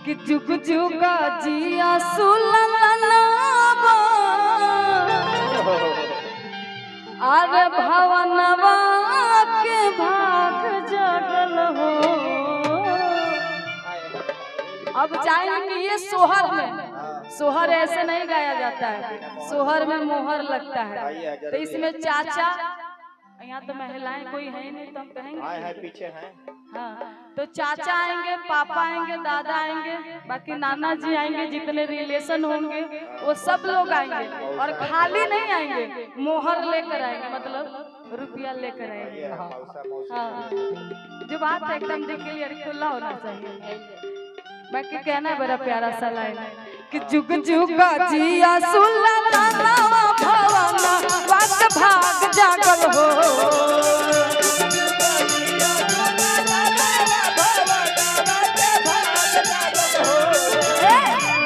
कि जुग जुगा जिया सुललनावा अरे भवनवा के भाग जगल हो। अब जाएंगे कि ये सोहर में, सोहर ऐसे नहीं गाया जाता है, सोहर में मोहर लगता है। तो इसमें चाचा, यहाँ तो महिलाएं कोई है नहीं तो हम कहेंगे है पीछे हैं। हाँ, तो चाचा आएंगे, पापा आएंगे, दादा आएंगे, बाकी नाना जी आएंगे, जितने रिलेशन होंगे वो सब लोग आएंगे। और खाली नहीं आएंगे, मोहर लेकर आएंगे, मतलब रुपया लेकर आएंगे। हाँ, जो बात है एकदम क्लियर खुला होना चाहिए। बाकी कहना है बड़ा प्यारा सा लाइन कि जुग जुगा जिया सुललनावा भवना वक्त भाग जागल हो।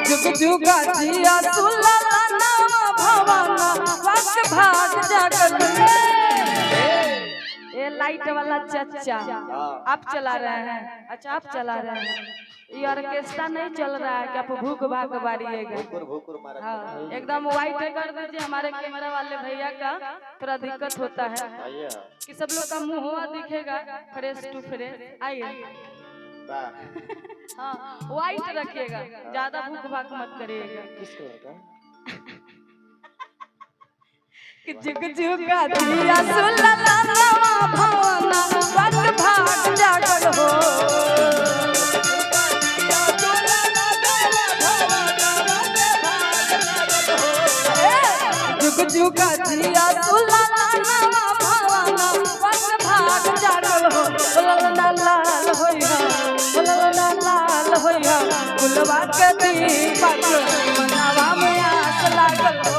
जुग जुगा जिया सुललनावा भवना वक्त भाग जागल हो। ये लाइट वाला चाचा आप चला रहे हैं? अच्छा आप चला रहे हैं। ये ऑर्केस्ट्रा नहीं चल रहा है कि आप भूख भाग बारिएगा। हाँ, एकदम वाइट कर दीजिए, हमारे कैमरा वाले भैया का थोड़ा दिक्कत होता है कि सब लोग का मुंह दिखेगा फ्रेश टू फ्रेश। आइए हाँ, वाइट रखिएगा, ज्यादा भूख भाग मत करिएगा। कि जुग जुगा जिया सुललनावा भवना वक्त भाग जागल हो। जुग जुगा जिया सुललनावा भवना वक्त भाग जागल हो। ललना लाल होइहा, ललना लाल होइहा, गुलवा के दीपक मनावा में आस लागल हो।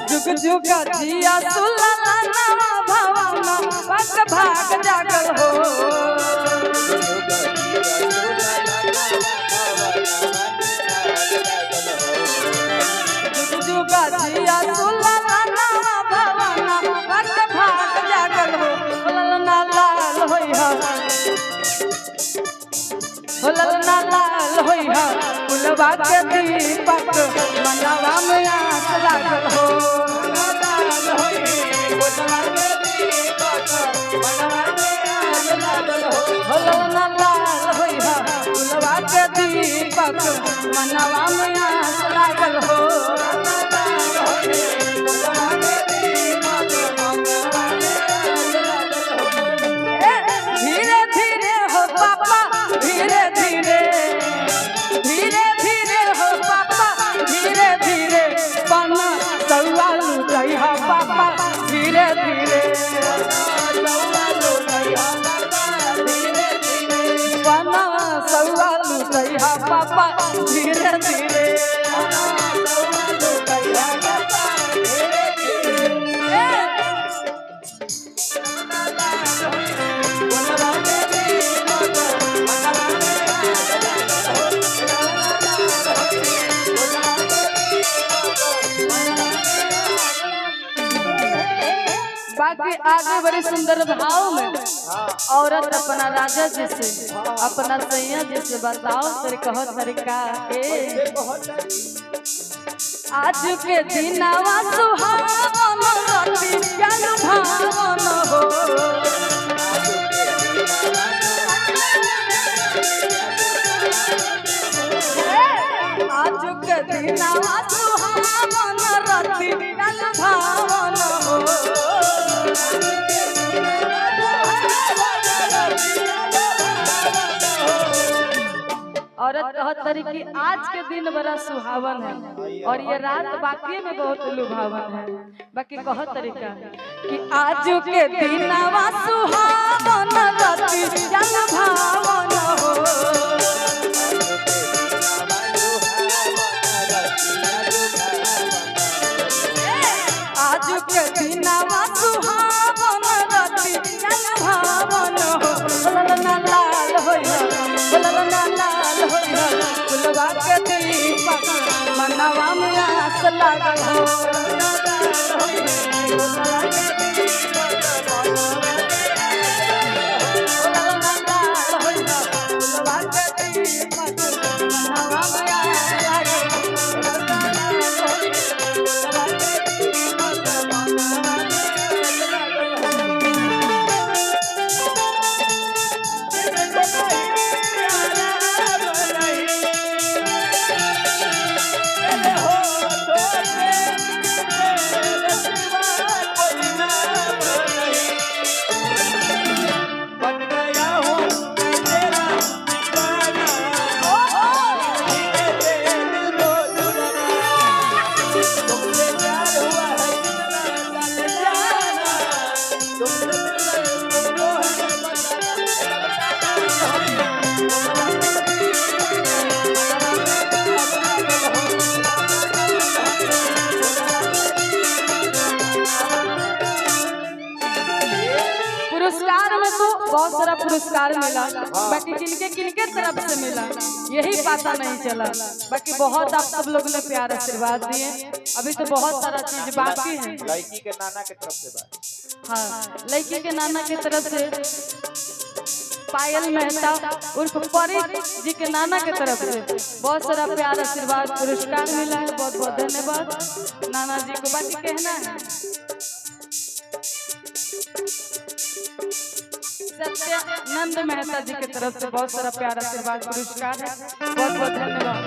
जुग जुगा जिया सुललनावा भवना वक्त भाग जागल हो। जुग जुगा जिया सुललनावा भवना वक्त भाग जागल हो। ललना लाल होइहा, ललना लाल होइहा, गुलवा के दीपक मनवा में आस लागल हो। ललना लाल होइहा, गुलवा के दीपक मनवा में आस लागल हो। धीरे धीरे हो पापा, धीरे धीरे, धीरे धीरे हो पापा, धीरे धीरे बना सौआ लुटैहा पापा, धीरे धीरे बना सौआ लुटैहा पापा, धीरे धीरे। बाकी आगे बड़ी सुंदर भाव में औरत अपना राजा जी से, अपना सैया जी से बताओ तेरे कहो तरीका के। आज के दिनवा सुहावन रतिया भावन हो। आज के दिनवा सुहावन रतिया भावन हो। औरत कहत तरी कि आज के दिन बड़ा सुहावन है और ये रात बाकी में बहुत लुभावन है। बाकी कहत तरीका कि आज के दिनवा सुहावन रतिया भावन हो। आज के दिनवा सुहावन रतिया भावन ललना लाल होइहा फुलवा के दीपक मनवा में आस लागल हो ललना लाल होइहा फुलवा के दीपक ललना लाल होइहा फुलवा के दीपक मनवा में आस लागल हो ललना लाल होइहा फुलवा के दीपक मनवा में आस पुरस्कार में तो बहुत सारा पुरस्कार मिला, बाकी किनके किनके तरफ से मिला यही पता नहीं चला। बाकी बहुत आप सब लोग ने प्यार आशीर्वाद दिए। अभी तो बहुत सारा चीज बाकी है। लड़की के नाना के तरफ से बात। हाँ, लड़की के नाना की तरफ से पायल मेहता उर्फ परी जी के नाना के तरफ से बहुत सारा प्यार आशीर्वाद पुरस्कार मिला है। बहुत बहुत धन्यवाद नाना जी को। बाकी कहना है सत्यानंद मेहता जी की तरफ से बहुत सारा प्यार आशीर्वाद पुरस्कार है। बहुत बहुत धन्यवाद।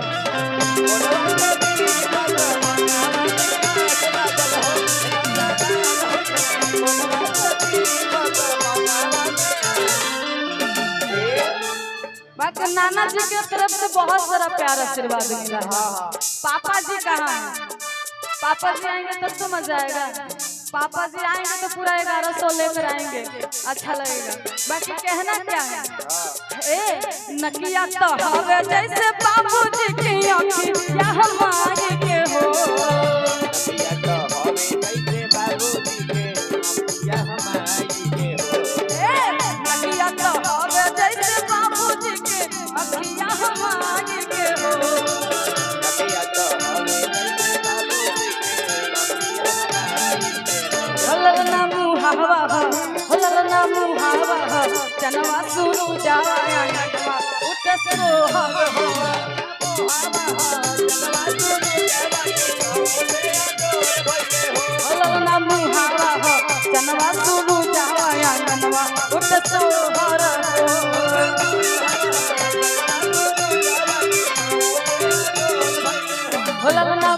बाकी नाना जी की तरफ से बहुत सारा प्यार आशीर्वाद मिला है। पापा जी कहाँ हैं? पापा जी आएंगे तब तो मजा आएगा। पापा जी आएंगे तो पूरा 1100 लेकर आएंगे, अच्छा लगेगा। बाकी कहना क्या है, ए नकिया तो हवे जैसे बाबूजी की अखियां हमारी के हो, नकिया तो हवे जैसे बाबूजी के अखियां हमारी के हो। ए नकिया तो हवे जैसे बाबूजी के अखियां हमारी के हो, नकिया तो हवे जैसे बाबूजी के ललना मुहावा ललना मुहावा चनवा सुनु जाया नटवा उठ सो हव हो ललना मुहावा चनवा सुनु जाया नटवा उठ सो हर हो ललना